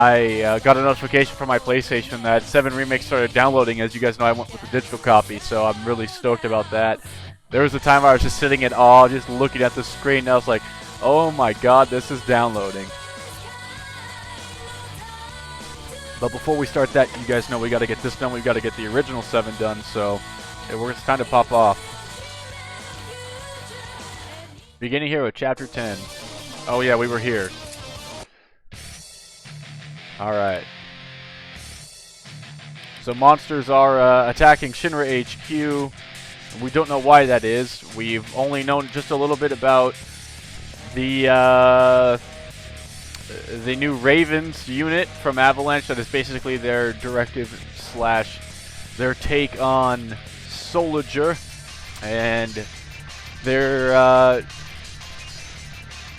I got a notification from my PlayStation that 7 Remake started downloading. As you guys know, I went with the digital copy, so I'm really stoked about that. There was a time where I was just sitting in awe, just looking at the screen, and I was like, oh my god, this is downloading. But before we start that, you guys know we got to get this done. We've got to get the original 7 done, so it's time to pop off. Beginning here with Chapter 10. Oh yeah, we were here. Alright. So monsters are attacking Shinra HQ. We don't know why that is. We've only known just a little bit about the new Ravens unit from Avalanche. That is basically their directive slash their take on Soldier. And their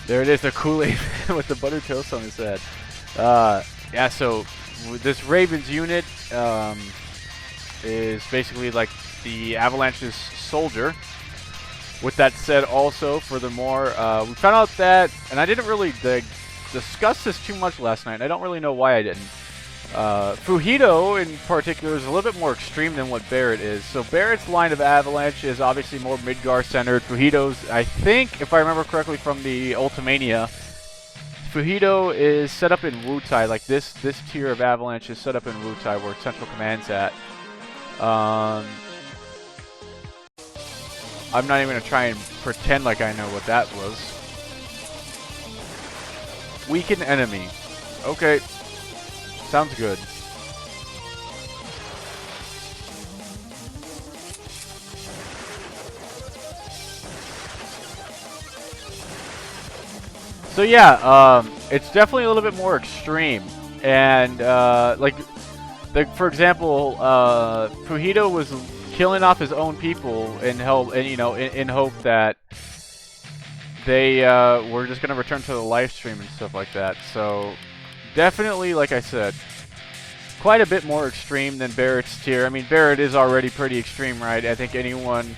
there it is, the Kool-Aid with the butter toast on his head. Yeah, so this Ravens unit is basically like the Avalanche's Soldier. With that said, also, furthermore, we found out that, and I didn't really discuss this too much last night, and I don't really know why I didn't. Fujito, in particular, is a little bit more extreme than what Barret is. So Barret's line of Avalanche is obviously more Midgar-centered. Fujito's, I think, if I remember correctly from the Ultimania, Fujito is set up in Wutai. Like this tier of Avalanche is set up in Wutai, where Central Command's at. I'm not even going to try and pretend like I know what that was. Weaken enemy. Okay. Sounds good. So yeah, it's definitely a little bit more extreme, and for example, Fujito was killing off his own people in hope that they were just gonna return to the live stream and stuff like that. So definitely, like I said, quite a bit more extreme than Barret's tier. I mean, Barret is already pretty extreme, right? I think anyone.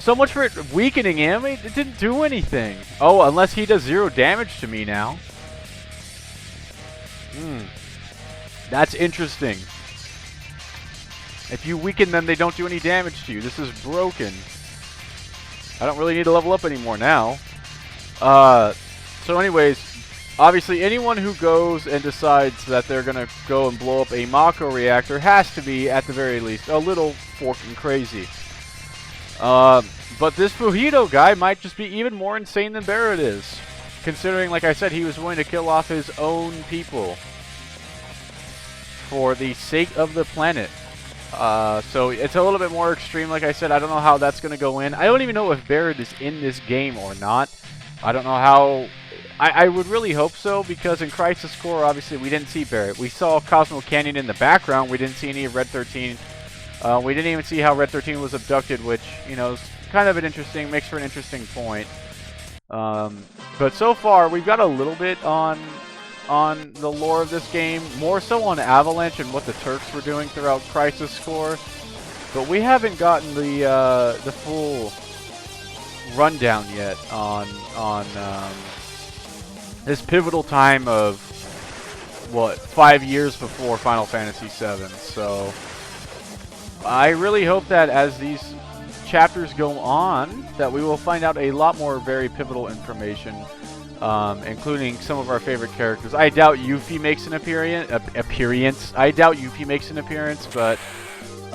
So much for it weakening him. It didn't do anything. Oh, unless he does 0 damage to me now. That's interesting. If you weaken them, they don't do any damage to you. This is broken. I don't really need to level up anymore now. So anyways, obviously anyone who goes and decides that they're going to go and blow up a Mako reactor has to be, at the very least, a little forking crazy. But this Fujito guy might just be even more insane than Barret is. Considering, like I said, he was willing to kill off his own people for the sake of the planet. So it's a little bit more extreme, like I said. I don't know how that's going to go in. I don't even know if Barret is in this game or not. I don't know how. I would really hope so, because in Crisis Core, obviously, we didn't see Barret. We saw Cosmo Canyon in the background. We didn't see any of Red 13. We didn't even see how Red 13 was abducted, which, you know, is kind of makes for an interesting point. But so far, we've got a little bit on the lore of this game, more so on Avalanche and what the Turks were doing throughout Crisis Core. But we haven't gotten the full rundown yet on this pivotal time of, what, 5 years before Final Fantasy VII. So I really hope that as these chapters go on, that we will find out a lot more very pivotal information, including some of our favorite characters. I doubt Yuffie makes an appearance. I doubt Yuffie makes an appearance, but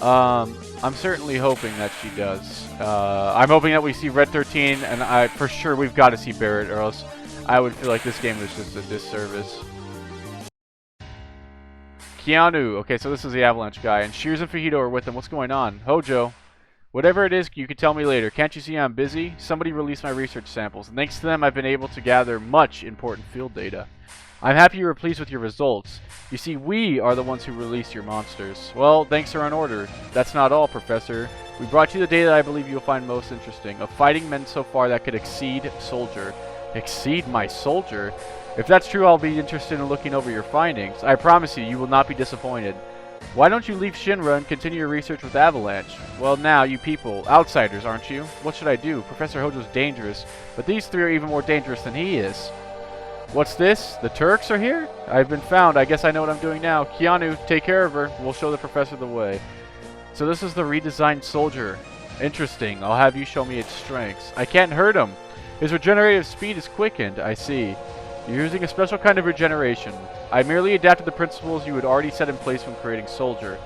I'm certainly hoping that she does. I'm hoping that we see Red 13, and for sure we've got to see Barret, or else I would feel like this game was just a disservice. Keanu. Okay, so this is the Avalanche guy, and Shears and Fujito are with him. What's going on? Hojo. Whatever it is, you can tell me later. Can't you see I'm busy? Somebody released my research samples, and thanks to them, I've been able to gather much important field data. I'm happy you were pleased with your results. You see, we are the ones who released your monsters. Well, thanks are in order. That's not all, Professor. We brought you the data I believe you'll find most interesting. Of fighting men so far that could exceed Soldier. Exceed my Soldier? If that's true, I'll be interested in looking over your findings. I promise you, you will not be disappointed. Why don't you leave Shinra and continue your research with Avalanche? Well now, you people, outsiders, aren't you? What should I do? Professor Hojo's dangerous, but these three are even more dangerous than he is. What's this? The Turks are here? I've been found. I guess I know what I'm doing now. Keanu, take care of her. We'll show the professor the way. So this is the redesigned soldier. Interesting. I'll have you show me its strengths. I can't hurt him. His regenerative speed is quickened. I see. You're using a special kind of regeneration. I merely adapted the principles you had already set in place when creating soldier.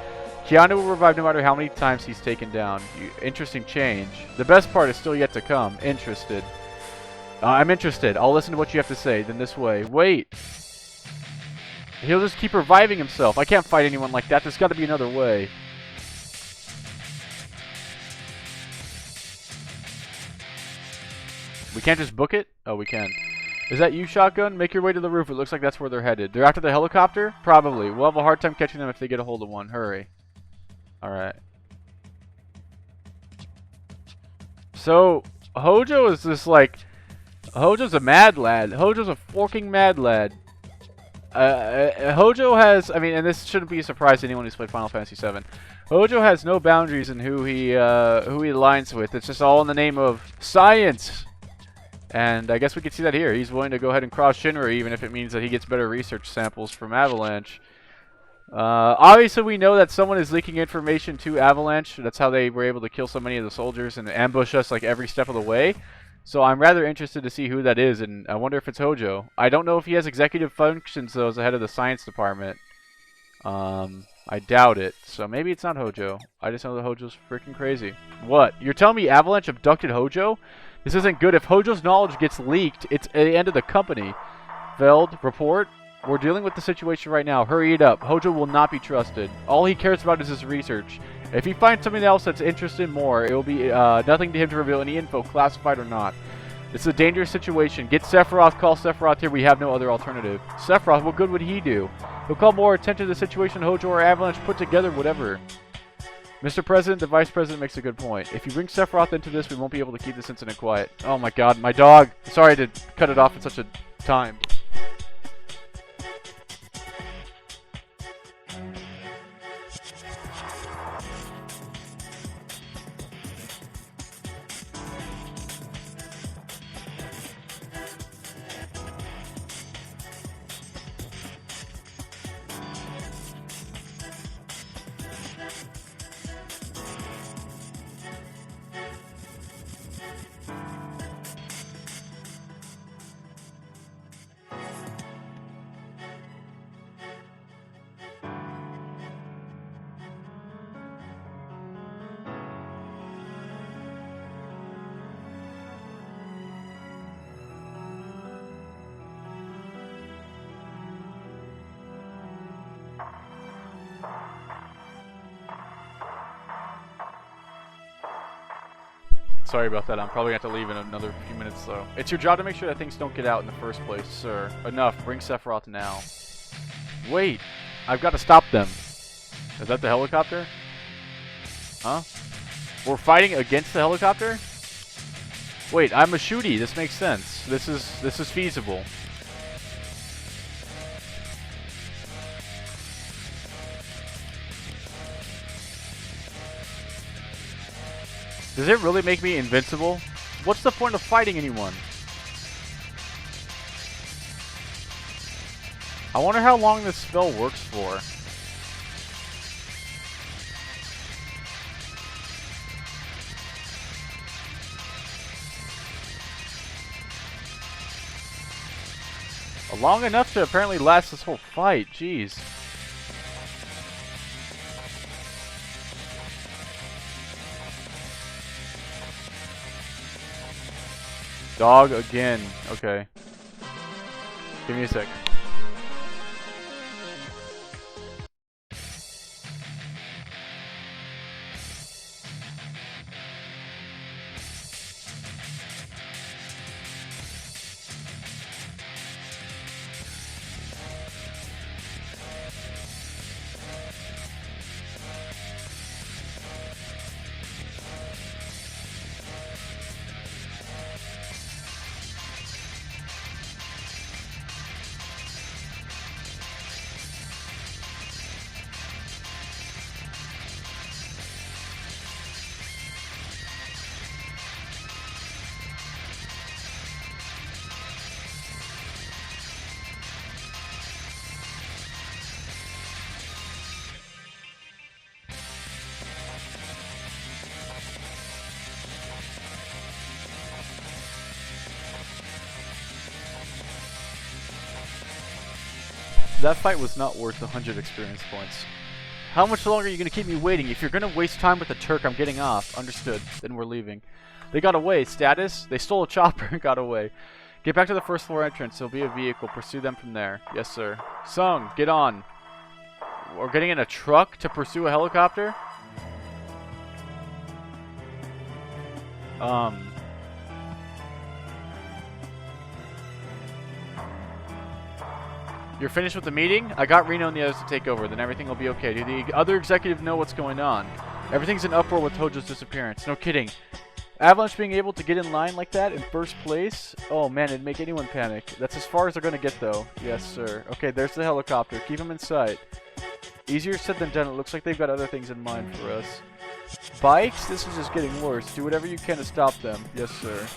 Keanu will revive no matter how many times he's taken down. Interesting change. The best part is still yet to come. Interested. I'm interested. I'll listen to what you have to say. Then this way. Wait. He'll just keep reviving himself. I can't fight anyone like that. There's got to be another way. We can't just book it? Oh, we can. Is that you, Shotgun? Make your way to the roof. It looks like that's where they're headed. They're after the helicopter? Probably. We'll have a hard time catching them if they get a hold of one. Hurry. Alright. So, Hojo is just like... Hojo's a mad lad. Hojo's a forking mad lad. Hojo has... I mean, and this shouldn't be a surprise to anyone who's played Final Fantasy VII. Hojo has no boundaries in who he aligns with. It's just all in the name of science. And I guess we could see that here. He's willing to go ahead and cross Shinra, even if it means that he gets better research samples from Avalanche. Obviously, we know that someone is leaking information to Avalanche. That's how they were able to kill so many of the soldiers and ambush us like every step of the way. So I'm rather interested to see who that is, and I wonder if it's Hojo. I don't know if he has executive functions, though, as the head of the science department. I doubt it. So maybe it's not Hojo. I just know that Hojo's freaking crazy. What? You're telling me Avalanche abducted Hojo? This isn't good. If Hojo's knowledge gets leaked, it's at the end of the company. Veld, report. We're dealing with the situation right now. Hurry it up. Hojo will not be trusted. All he cares about is his research. If he finds something else that's interested more, it will be nothing to him to reveal any info, classified or not. This is a dangerous situation. Get Sephiroth. Call Sephiroth here. We have no other alternative. Sephiroth, what good would he do? He'll call more attention to the situation Hojo or Avalanche put together, whatever. Mr. President, the Vice President makes a good point. If you bring Sephiroth into this, we won't be able to keep this incident quiet. Oh my god, my dog. Sorry to cut it off at such a time. Sorry about that. I'm probably going to have to leave in another few minutes, though. It's your job to make sure that things don't get out in the first place, sir. Enough. Bring Sephiroth now. Wait. I've got to stop them. Is that the helicopter? Huh? We're fighting against the helicopter? Wait, I'm a shooty. This makes sense. This is feasible. Does it really make me invincible? What's the point of fighting anyone? I wonder how long this spell works for. Long enough to apparently last this whole fight. Jeez. Dog again. Okay. Give me a sec. That fight was not worth 100 experience points. How much longer are you going to keep me waiting? If you're going to waste time with the Turk, I'm getting off. Understood. Then we're leaving. They got away. Status? They stole a chopper and got away. Get back to the first floor entrance. There'll be a vehicle. Pursue them from there. Yes, sir. Sung, get on. We're getting in a truck to pursue a helicopter? You're finished with the meeting? I got Reno and the others to take over. Then everything will be okay. Do the other executives know what's going on? Everything's in uproar with Hojo's disappearance. No kidding. Avalanche being able to get in line like that in first place? Oh man, it'd make anyone panic. That's as far as they're going to get though. Yes, sir. Okay, there's the helicopter. Keep them in sight. Easier said than done. It looks like they've got other things in mind for us. Bikes? This is just getting worse. Do whatever you can to stop them. Yes, sir.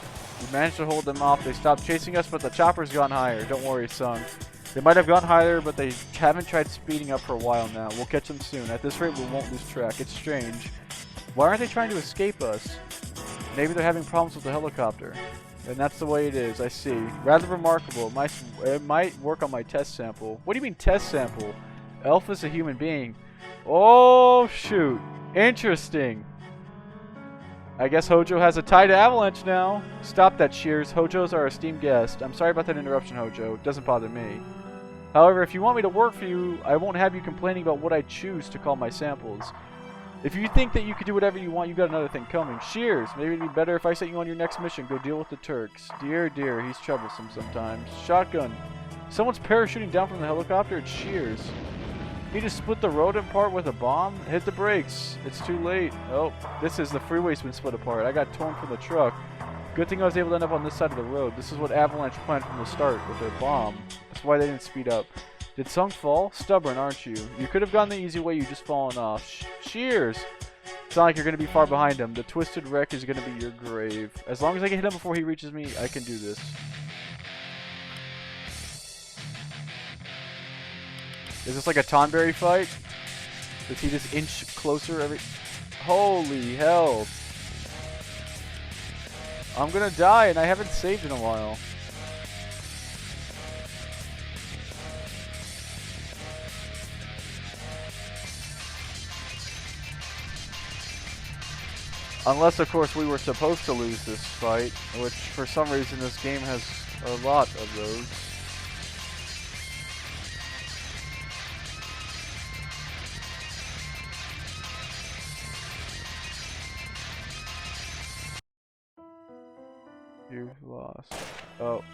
We managed to hold them off. They stopped chasing us, but the chopper's gone higher. Don't worry, Sung. They might have gone higher, but they haven't tried speeding up for a while now. We'll catch them soon. At this rate, we won't lose track. It's strange. Why aren't they trying to escape us? Maybe they're having problems with the helicopter. And that's the way it is, I see. Rather remarkable. It might work on my test sample. What do you mean test sample? Alpha's a human being. Oh, shoot. Interesting. I guess Hojo has a tie to Avalanche now. Stop that, Shears. Hojo's our esteemed guest. I'm sorry about that interruption, Hojo. It doesn't bother me. However, if you want me to work for you, I won't have you complaining about what I choose to call my samples. If you think that you could do whatever you want, you got another thing coming. Shears, maybe it'd be better if I sent you on your next mission. Go deal with the Turks. Dear, dear, he's troublesome sometimes. Shotgun. Someone's parachuting down from the helicopter. It's Shears. He just split the road apart with a bomb? Hit the brakes. It's too late. Oh, this is the freeway's been split apart. I got torn from the truck. Good thing I was able to end up on this side of the road. This is what Avalanche planned from the start with their bomb. That's why they didn't speed up. Did Sung fall? Stubborn, aren't you? You could have gone the easy way, you just fallen off. Shears! It's not like you're going to be far behind him. The twisted wreck is going to be your grave. As long as I can hit him before he reaches me, I can do this. Is this like a Tonberry fight? Does he just inch closer every... Holy hell! I'm gonna die and I haven't saved in a while. Unless, of course, we were supposed to lose this fight, which for some reason this game has a lot of those. You've lost. Oh.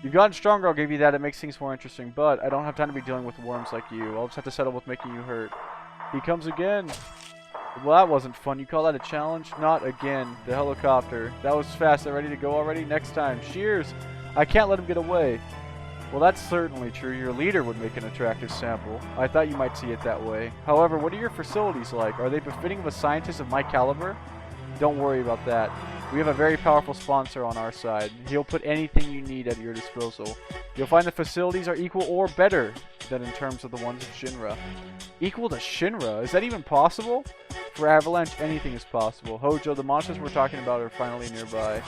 You've gotten stronger, I'll give you that. It makes things more interesting, but I don't have time to be dealing with worms like you. I'll just have to settle with making you hurt. He comes again. Well, that wasn't fun. You call that a challenge? Not again. The helicopter. That was fast. They're ready to go already? Next time. Shears! I can't let him get away. Well, that's certainly true. Your leader would make an attractive sample. I thought you might see it that way. However, what are your facilities like? Are they befitting of a scientist of my caliber? Don't worry about that. We have a very powerful sponsor on our side. He'll put anything you need at your disposal. You'll find the facilities are equal or better than in terms of the ones of Shinra. Equal to Shinra? Is that even possible? For Avalanche, anything is possible. Hojo, the monsters we're talking about are finally nearby.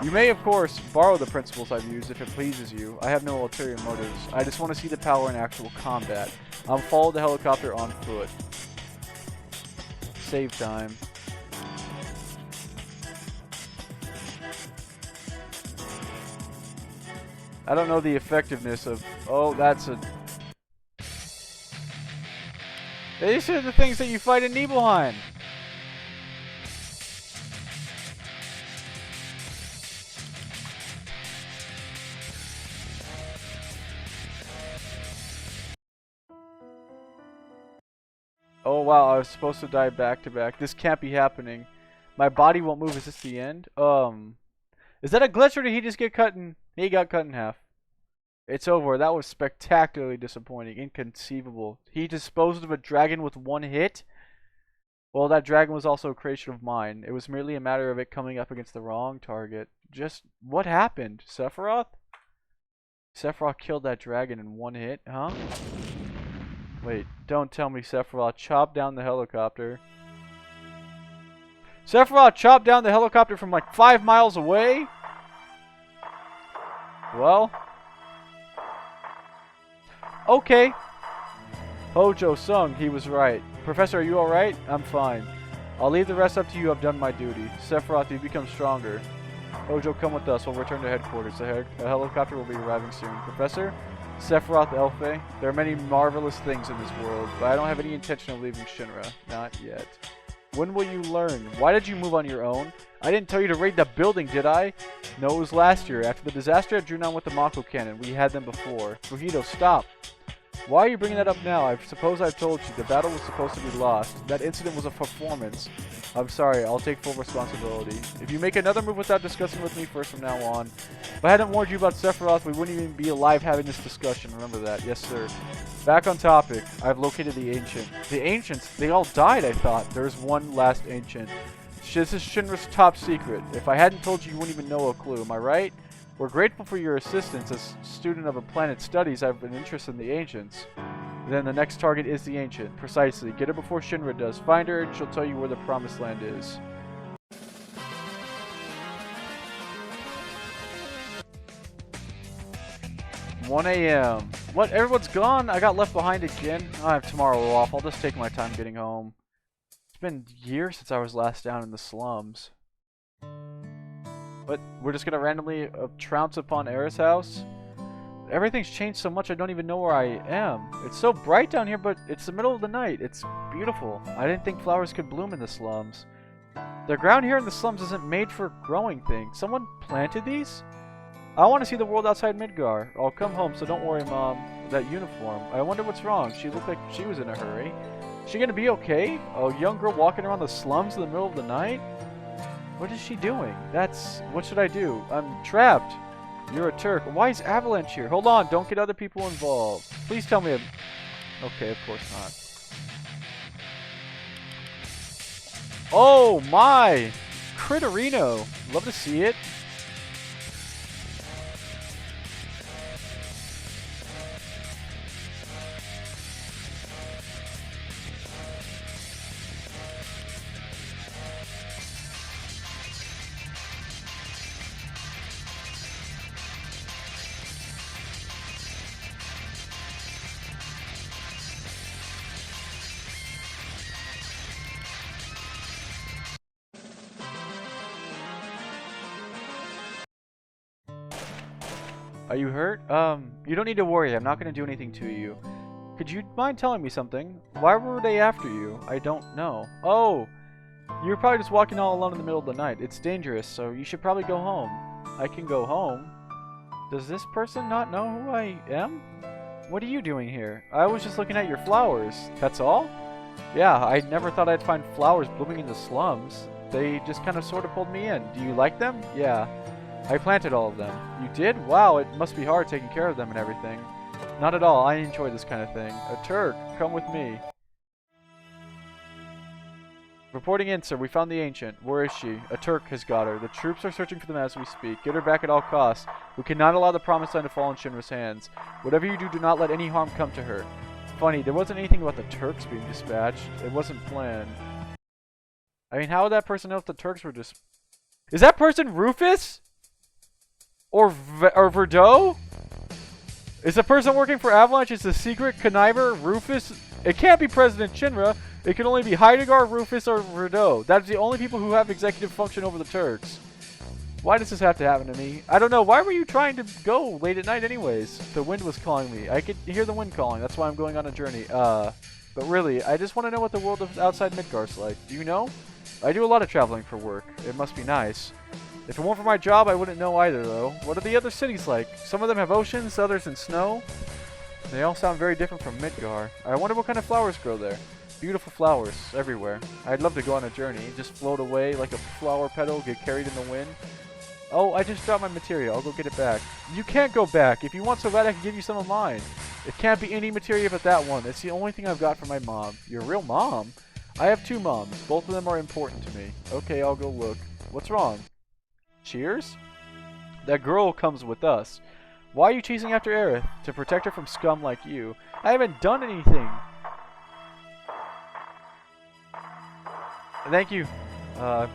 You may, of course, borrow the principles I've used if it pleases you. I have no ulterior motives. I just want to see the power in actual combat. I'll follow the helicopter on foot. Save time. I don't know the effectiveness of... Oh, that's a... These are the things that you fight in Nibelheim. Oh wow, I was supposed to die back to back. This can't be happening. My body won't move. Is this the end? Is that a glitch or did he just get cut in... He got cut in half. It's over. That was spectacularly disappointing. Inconceivable. He disposed of a dragon with one hit? Well, that dragon was also a creation of mine. It was merely a matter of it coming up against the wrong target. Just, what happened? Sephiroth? Sephiroth killed that dragon in one hit, huh? Wait, don't tell me Sephiroth chopped down the helicopter. Sephiroth chopped down the helicopter from like 5 miles away? Well... Okay. Hojo Sung, he was right. Professor, are you alright? I'm fine. I'll leave the rest up to you. I've done my duty. Sephiroth, you become stronger. Hojo, come with us. We'll return to headquarters. A helicopter will be arriving soon. Professor? Sephiroth Elfe, there are many marvelous things in this world, but I don't have any intention of leaving Shinra. Not yet. When will you learn? Why did you move on your own? I didn't tell you to raid the building, did I? No, it was last year. After the disaster at Junon with the Mako cannon, we had them before. Fujito, stop. Why are you bringing that up now? I suppose I've told you. The battle was supposed to be lost. That incident was a performance. I'm sorry. I'll take full responsibility. If you make another move without discussing with me first from now on. If I hadn't warned you about Sephiroth, we wouldn't even be alive having this discussion. Remember that. Yes, sir. Back on topic. I've located the Ancient. The Ancients? They all died, I thought. There's one last Ancient. This is Shinra's top secret. If I hadn't told you, you wouldn't even know a clue. Am I right? We're grateful for your assistance. As student of a planet studies, I have an interest in the Ancients. Then the next target is the Ancient. Precisely. Get her before Shinra does. Find her and she'll tell you where the Promised Land is. $1 a.m. What? Everyone's gone? I got left behind again? I have tomorrow off. I'll just take my time getting home. It's been years since I was last down in the slums. But we're just gonna randomly trounce upon Aerith's house? Everything's changed so much I don't even know where I am. It's so bright down here, but it's the middle of the night. It's beautiful. I didn't think flowers could bloom in the slums. The ground here in the slums isn't made for growing things. Someone planted these? I want to see the world outside Midgar. I'll come home, so don't worry, Mom. That uniform. I wonder what's wrong. She looked like she was in a hurry. Is she gonna be okay? A young girl walking around the slums in the middle of the night? What is she doing? What should I do? I'm trapped. You're a Turk. Why is Avalanche here? Hold on, don't get other people involved. Please tell me okay, of course not. Oh my! Critterino! Love to see it. Are you hurt? You don't need to worry. I'm not going to do anything to you. Could you mind telling me something? Why were they after you? I don't know. Oh! You were probably just walking all alone in the middle of the night. It's dangerous, so you should probably go home. I can go home? Does this person not know who I am? What are you doing here? I was just looking at your flowers. That's all? Yeah, I never thought I'd find flowers blooming in the slums. They just kind of sort of pulled me in. Do you like them? Yeah. I planted all of them. You did? Wow, it must be hard taking care of them and everything. Not at all. I enjoy this kind of thing. A Turk, come with me. Reporting in, sir. We found the Ancient. Where is she? A Turk has got her. The troops are searching for them as we speak. Get her back at all costs. We cannot allow the Promised Land to fall in Shinra's hands. Whatever you do, do not let any harm come to her. Funny, there wasn't anything about the Turks being dispatched. It wasn't planned. I mean, how would that person know if the Turks were just... Is that person Rufus? Or Verdot? Is the person working for Avalanche is the secret conniver Rufus? It can't be President Shinra. It can only be Heidegger, Rufus, or Verdot. That's the only people who have executive function over the Turks. Why does this have to happen to me? I don't know. Why were you trying to go late at night anyways? The wind was calling me. I could hear the wind calling. That's why I'm going on a journey. But really, I just want to know what the world of outside Midgar's like. Do you know? I do a lot of traveling for work. It must be nice. If it weren't for my job, I wouldn't know either, though. What are the other cities like? Some of them have oceans, others in snow. They all sound very different from Midgar. I wonder what kind of flowers grow there. Beautiful flowers everywhere. I'd love to go on a journey. Just float away like a flower petal, get carried in the wind. Oh, I just dropped my materia. I'll go get it back. You can't go back. If you want so bad, I can give you some of mine. It can't be any materia but that one. It's the only thing I've got for my mom. Your real mom? I have two moms. Both of them are important to me. Okay, I'll go look. What's wrong? Cheers? That girl comes with us. Why are you chasing after Aerith? To protect her from scum like you. I haven't done anything. Thank you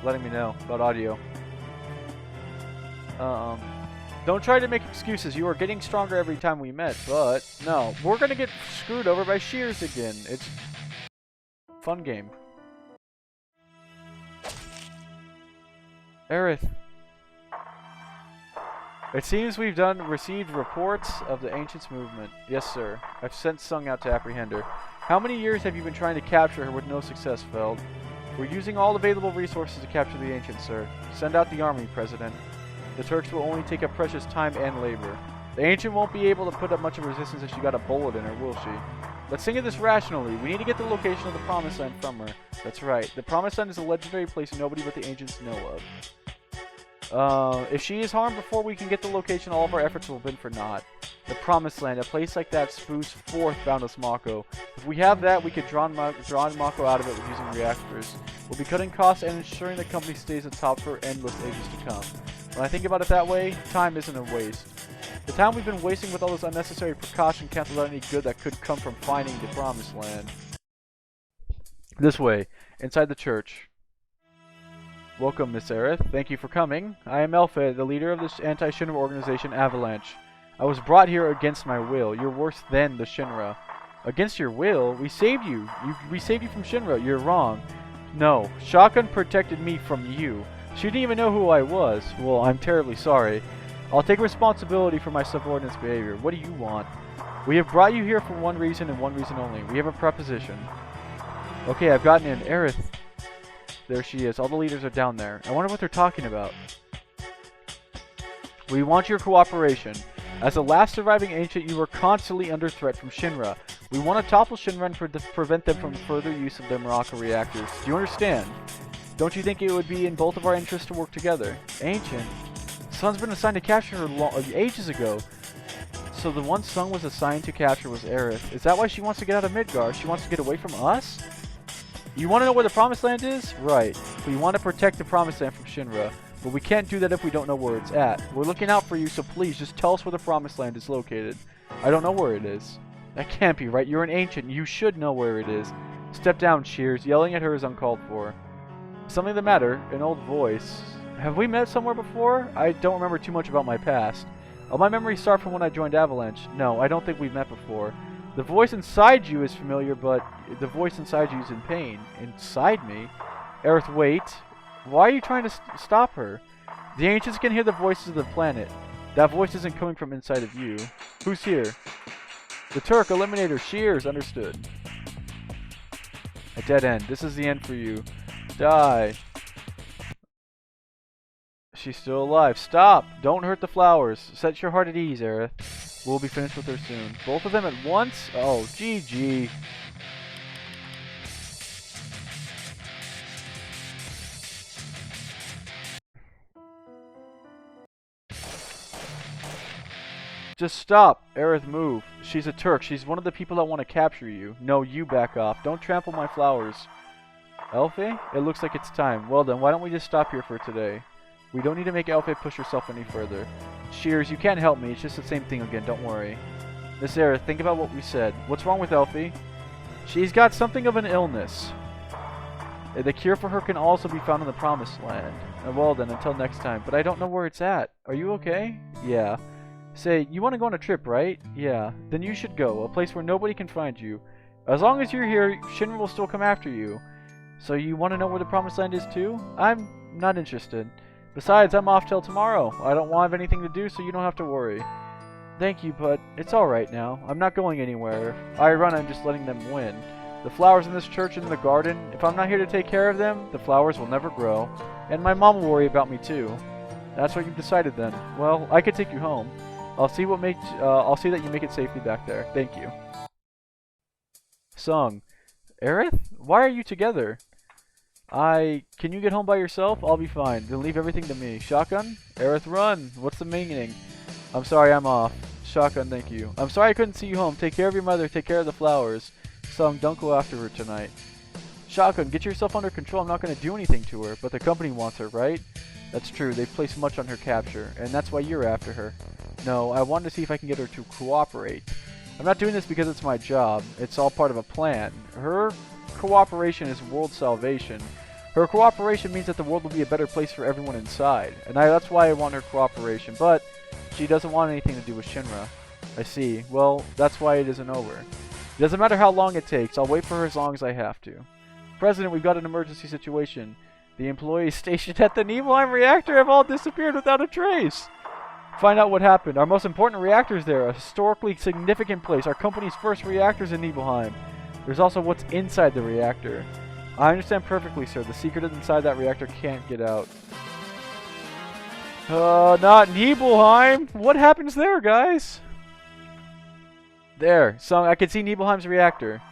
letting me know about audio. Don't try to make excuses. You are getting stronger every time we met, but no. We're gonna get screwed over by Shears again. It's a fun game. Aerith. It seems we've received reports of the Ancients movement. Yes, sir. I've sent Sung out to apprehend her. How many years have you been trying to capture her with no success, Feld? We're using all available resources to capture the Ancients, sir. Send out the army, President. The Turks will only take up precious time and labor. The Ancient won't be able to put up much of a resistance if she got a bullet in her, will she? Let's think of this rationally. We need to get the location of the Promised Land from her. That's right. The Promised Land is a legendary place nobody but the Ancients know of. If she is harmed before we can get the location, all of our efforts will have been for naught. The Promised Land, a place like that spews forth boundless Mako. If we have that, we could draw Mako out of it with using reactors. We'll be cutting costs and ensuring the company stays atop for endless ages to come. When I think about it that way, time isn't a waste. The time we've been wasting with all this unnecessary precaution cancels out any good that could come from finding the Promised Land. This way, inside the church. Welcome, Miss Aerith. Thank you for coming. I am Elpha, the leader of this anti-Shinra organization, Avalanche. I was brought here against my will. You're worse than the Shinra. Against your will? We saved you. We saved you from Shinra. You're wrong. No, Shotgun protected me from you. She didn't even know who I was. Well, I'm terribly sorry. I'll take responsibility for my subordinate's behavior. What do you want? We have brought you here for one reason and one reason only. We have a proposition. Okay, I've gotten in. Aerith. There she is. All the leaders are down there. I wonder what they're talking about. We want your cooperation. As the last surviving Ancient, you were constantly under threat from Shinra. We want to topple Shinra and prevent them from further use of their Morocco reactors. Do you understand? Don't you think it would be in both of our interests to work together? Ancient? Sun's been assigned to capture her ages ago. So the one Sun was assigned to capture was Aerith. Is that why she wants to get out of Midgar? She wants to get away from us? You want to know where the Promised Land is? Right. We want to protect the Promised Land from Shinra. But we can't do that if we don't know where it's at. We're looking out for you, so please just tell us where the Promised Land is located. I don't know where it is. That can't be right. You're an Ancient. You should know where it is. Step down, Shears. Yelling at her is uncalled for. Something the matter? An old voice. Have we met somewhere before? I don't remember too much about my past. All my memories start from when I joined Avalanche. No, I don't think we've met before. The voice inside you is familiar, but the voice inside you is in pain. Inside me? Aerith, wait. Why are you trying to stop her? The Ancients can hear the voices of the planet. That voice isn't coming from inside of you. Who's here? The Turk, Eliminator, Shears, understood. A dead end. This is the end for you. Die. She's still alive. Stop! Don't hurt the flowers. Set your heart at ease, Aerith. We'll be finished with her soon. Both of them at once? Oh, GG. Just stop. Aerith, move. She's a Turk. She's one of the people that want to capture you. No, you back off. Don't trample my flowers. Elfie? It looks like it's time. Well then, why don't we just stop here for today? We don't need to make Elfie push herself any further. Shears, you can't help me. It's just the same thing again. Don't worry. Miss Aerith, think about what we said. What's wrong with Elfie? She's got something of an illness. The cure for her can also be found in the Promised Land. Well then, until next time. But I don't know where it's at. Are you okay? Yeah. Say, you want to go on a trip, right? Yeah. Then you should go. A place where nobody can find you. As long as you're here, Shinra will still come after you. So you want to know where the Promised Land is too? I'm not interested. Besides, I'm off till tomorrow. I don't have anything to do, so you don't have to worry. Thank you, but it's alright now. I'm not going anywhere. If I run, I'm just letting them win. The flowers in this church and in the garden, if I'm not here to take care of them, the flowers will never grow. And my mom will worry about me too. That's what you've decided then. Well, I could take you home. I'll see that you make it safely back there. Thank you. Sung. Aerith? Why are you together? Can you get home by yourself? I'll be fine. Then leave everything to me. Shotgun? Aerith, run! What's the meaning? I'm sorry, I'm off. Shotgun, thank you. I'm sorry I couldn't see you home. Take care of your mother. Take care of the flowers. Sung, don't go after her tonight. Shotgun, get yourself under control. I'm not going to do anything to her, but the company wants her, right? That's true. They've placed much on her capture, and that's why you're after her. No, I wanted to see if I can get her to cooperate. I'm not doing this because it's my job. It's all part of a plan. Her cooperation is world salvation. Her cooperation means that the world will be a better place for everyone inside. And that's why I want her cooperation. But She doesn't want anything to do with Shinra. I see. Well, that's why it isn't over. It doesn't matter how long it takes. I'll wait for her as long as I have to. President, we've got an emergency situation. The employees stationed at the Nibelheim reactor have all disappeared without a trace. Find out what happened. Our most important reactor is there. A historically significant place. Our company's first reactors in Nibelheim. There's also what's inside the reactor. I understand perfectly, sir. The secret inside that reactor can't get out. Not Nibelheim. What happens there, guys? There. So I can see Nibelheim's reactor.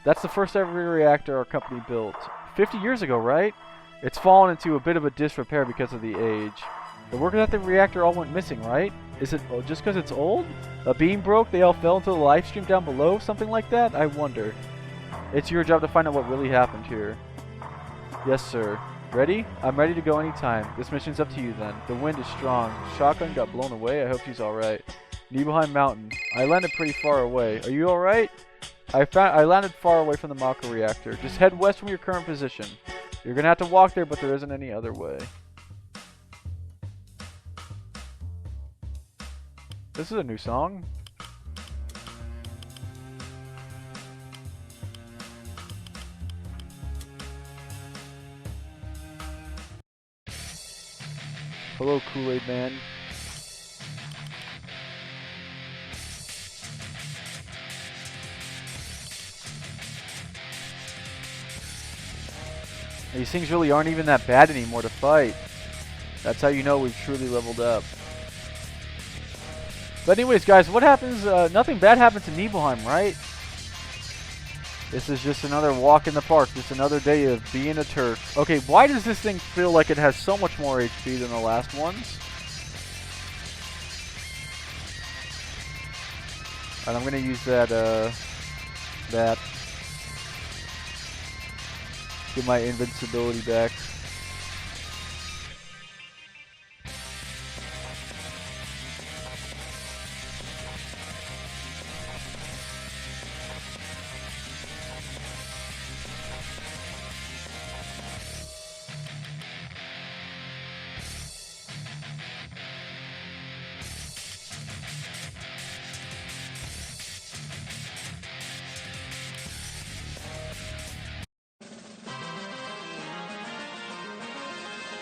That's the first ever reactor our company built. 50 years ago, right? It's fallen into a bit of a disrepair because of the age. The workers at the reactor all went missing, right? Is it just because it's old? A beam broke, they all fell into the live stream down below? Something like that? I wonder. It's your job to find out what really happened here. Yes, sir. Ready? I'm ready to go anytime. This mission's up to you then. The wind is strong. Shotgun got blown away. I hope she's alright. Nibelheim Mountain. I landed pretty far away. Are you alright? I landed far away from the Mako reactor. Just head west from your current position. You're gonna have to walk there, but there isn't any other way. This is a new song. Hello, Kool-Aid Man. These things really aren't even that bad anymore to fight. That's how you know we've truly leveled up. But anyways, guys, what happens? Nothing bad happened to Nibelheim, right? This is just another walk in the park. Just another day of being a Turk. Okay, why does this thing feel like it has so much more HP than the last ones? And I'm gonna use that, get my invincibility back.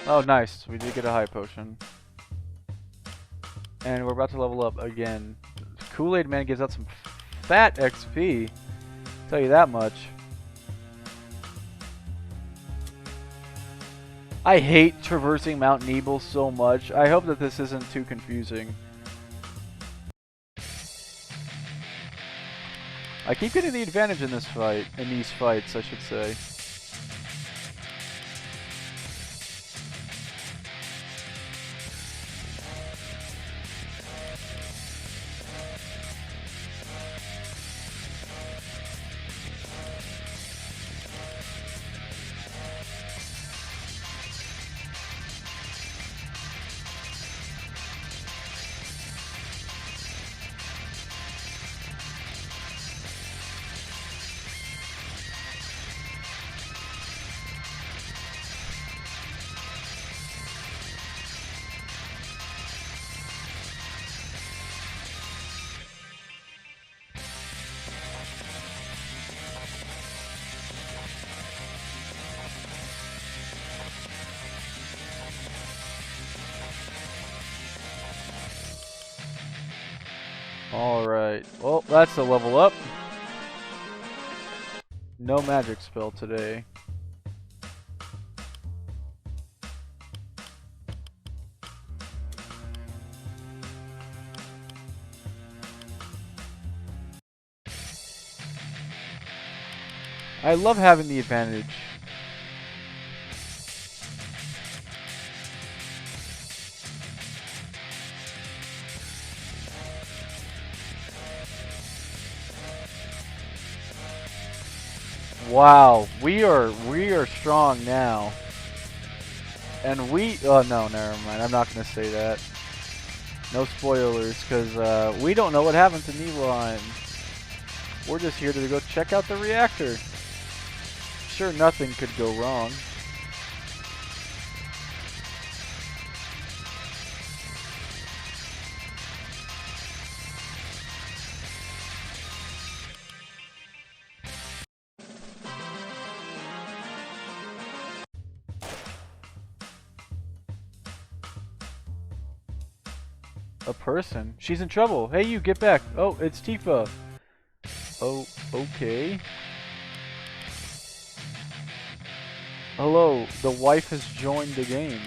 Oh, nice. We did get a high potion. And we're about to level up again. Kool-Aid Man gives out some fat XP. Tell you that much. I hate traversing Mount Nibel so much. I hope that this isn't too confusing. I keep getting the advantage in this fight, in these fights, I should say. Alright, well, that's a level up. No magic spell today. I love having the advantage. Wow, we are strong now. And oh no, never mind. I'm not gonna say that. No spoilers, because we don't know what happened to Nibelheim. We're just here to go check out the reactor. Sure, nothing could go wrong. A person? She's in trouble. Hey, you, get back. Oh, it's Tifa. Oh, okay. Hello, the wife has joined the game.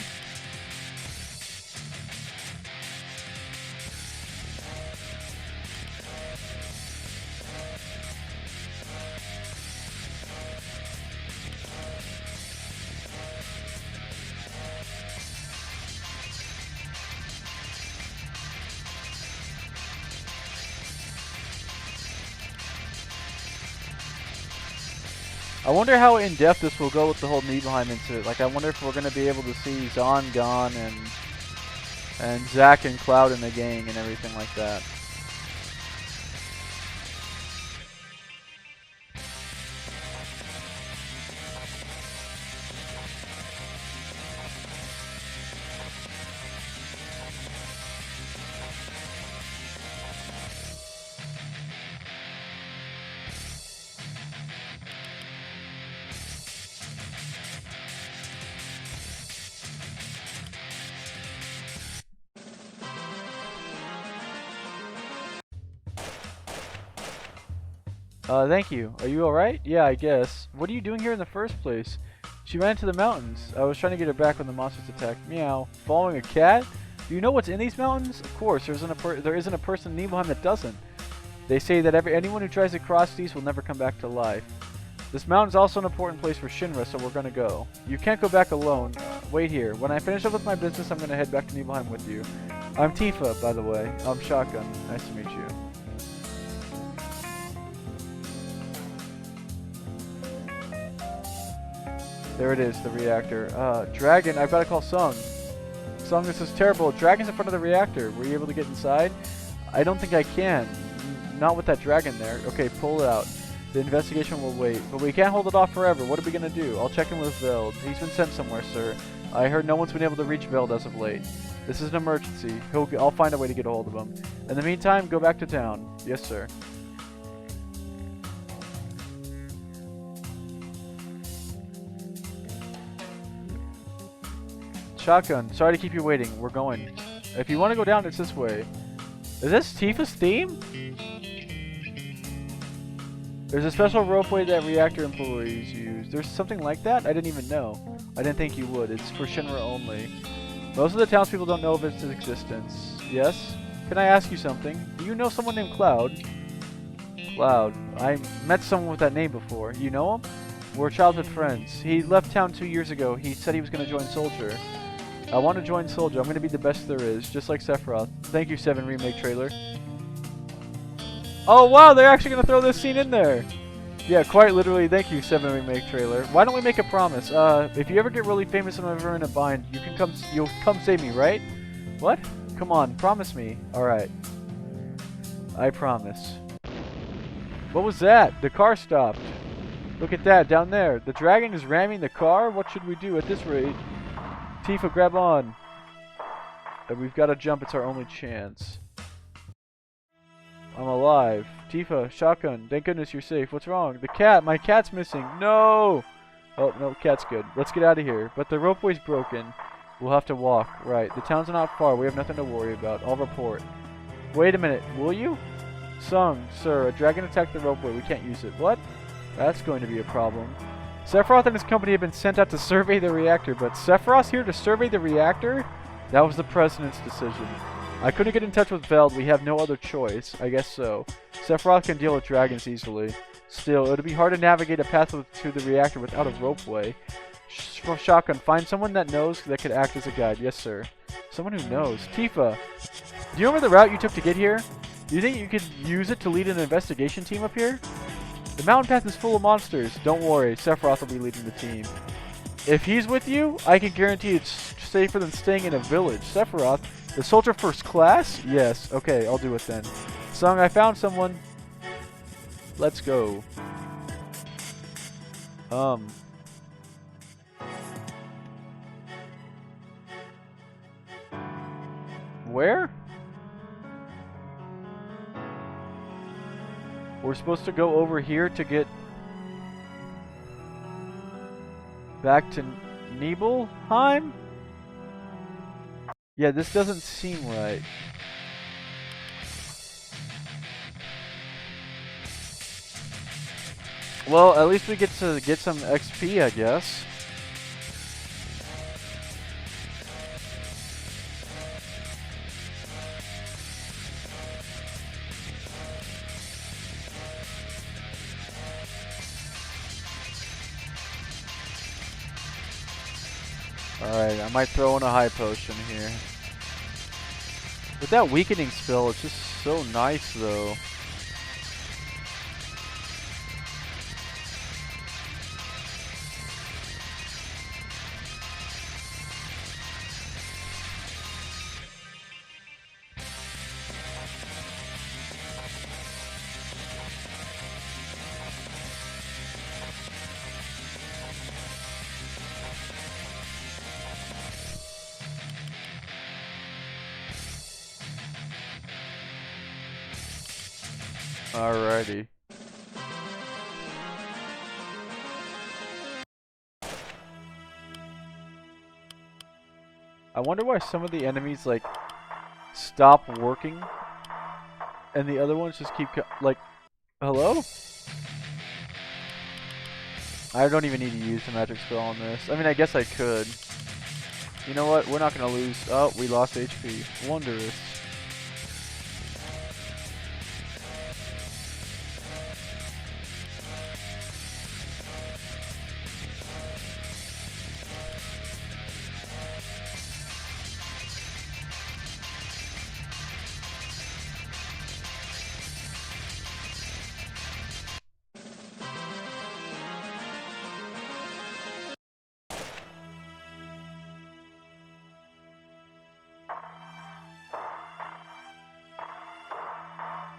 I wonder how in-depth this will go with the whole Nibelheim incident. Like, I wonder if we're going to be able to see Gon and Zack and Cloud in the gang and everything like that. Thank you. Are you alright? Yeah, I guess. What are you doing here in the first place? She ran into the mountains. I was trying to get her back when the monsters attacked. Meow. Following a cat? Do you know what's in these mountains? Of course, there isn't a person in Nibelheim that doesn't. They say that anyone who tries to cross these will never come back to life. This mountain's also an important place for Shinra, so we're gonna go. You can't go back alone. Wait here. When I finish up with my business, I'm gonna head back to Nibelheim with you. I'm Tifa, by the way. I'm Shotgun. Nice to meet you. There it is, the reactor. Dragon, I've got to call Sung. Sung, this is terrible. Dragon's in front of the reactor. Were you able to get inside? I don't think I can. Not with that dragon there. Okay, pull it out. The investigation will wait. But we can't hold it off forever. What are we going to do? I'll check in with Veld. He's been sent somewhere, sir. I heard no one's been able to reach Veld as of late. This is an emergency. I'll find a way to get a hold of him. In the meantime, go back to town. Yes, sir. Shotgun, sorry to keep you waiting. We're going. If you want to go down, it's this way. Is this Tifa's theme? There's a special ropeway that reactor employees use. There's something like that? I didn't even know. I didn't think you would. It's for Shinra only. Most of the townspeople don't know of its existence. Yes? Can I ask you something? Do you know someone named Cloud? Cloud. I met someone with that name before. You know him? We're childhood friends. He left town 2 years ago. He said he was going to join Soldier. I want to join Soldier. I'm going to be the best there is, just like Sephiroth. Thank you, 7 Remake trailer. Oh wow, they're actually going to throw this scene in there. Yeah, quite literally, thank you, 7 Remake trailer. Why don't we make a promise? If you ever get really famous and I'm ever in a bind, you'll come save me, right? What? Come on, promise me. Alright. I promise. What was that? The car stopped. Look at that, down there. The dragon is ramming the car? What should we do at this rate? Tifa, grab on. We've got to jump. It's our only chance. I'm alive. Tifa, Shotgun. Thank goodness you're safe. What's wrong? The cat. My cat's missing. No! Oh, no, cat's good. Let's get out of here. But the ropeway's broken. We'll have to walk. Right. The town's not far. We have nothing to worry about. I'll report. Wait a minute. Will you? Sung, sir, a dragon attacked the ropeway. We can't use it. What? That's going to be a problem. Sephiroth and his company have been sent out to survey the reactor, but Sephiroth's here to survey the reactor? That was the President's decision. I couldn't get in touch with Veld. We have no other choice. I guess so. Sephiroth can deal with dragons easily. Still, it would be hard to navigate a path to the reactor without a ropeway. Shotgun, find someone that knows that could act as a guide. Yes, sir. Someone who knows. Tifa, do you remember the route you took to get here? Do you think you could use it to lead an investigation team up here? The mountain path is full of monsters. Don't worry, Sephiroth will be leading the team. If he's with you, I can guarantee it's safer than staying in a village. Sephiroth, the soldier first class? Yes, okay, I'll do it then. Sung, I found someone. Let's go. Where? We're supposed to go over here to get back to Nibelheim? Yeah, this doesn't seem right. Well, at least we get to get some XP, I guess. Alright, I might throw in a high potion here. With that weakening spell, it's just so nice though. Alrighty. I wonder why some of the enemies like stop working and the other ones just keep like, hello? I don't even need to use the magic spell on this. I mean, I guess I could. You know what? We're not gonna lose. Oh, we lost HP. Wondrous.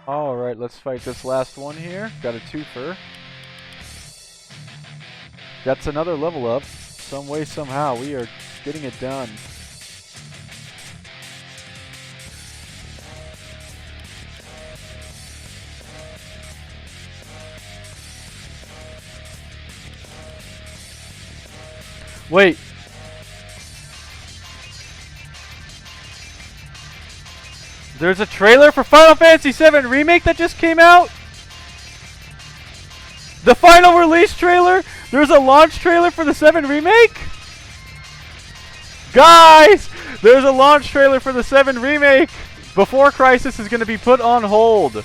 Alright, let's fight this last one here. Got a twofer. That's another level up. Some way, somehow, we are getting it done. Wait. There's a trailer for Final Fantasy VII Remake that just came out? The final release trailer? There's a launch trailer for the 7 Remake? Guys! There's a launch trailer for the 7 Remake! Before Crisis is going to be put on hold.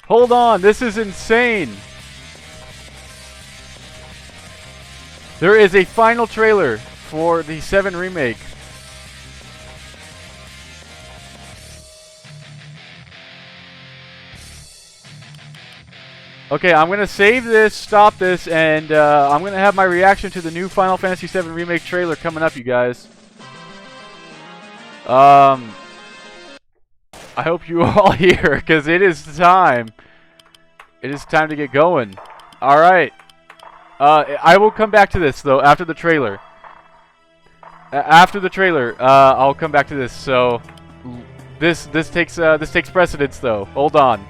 Hold on, this is insane. There is a final trailer for the 7 Remake. Okay, I'm going to save this, stop this, and I'm going to have my reaction to the new Final Fantasy VII Remake trailer coming up, you guys. I hope you all here, because it is time. It is time to get going. Alright. I will come back to this, though, after the trailer. After the trailer, I'll come back to this, so... This takes precedence, though. Hold on.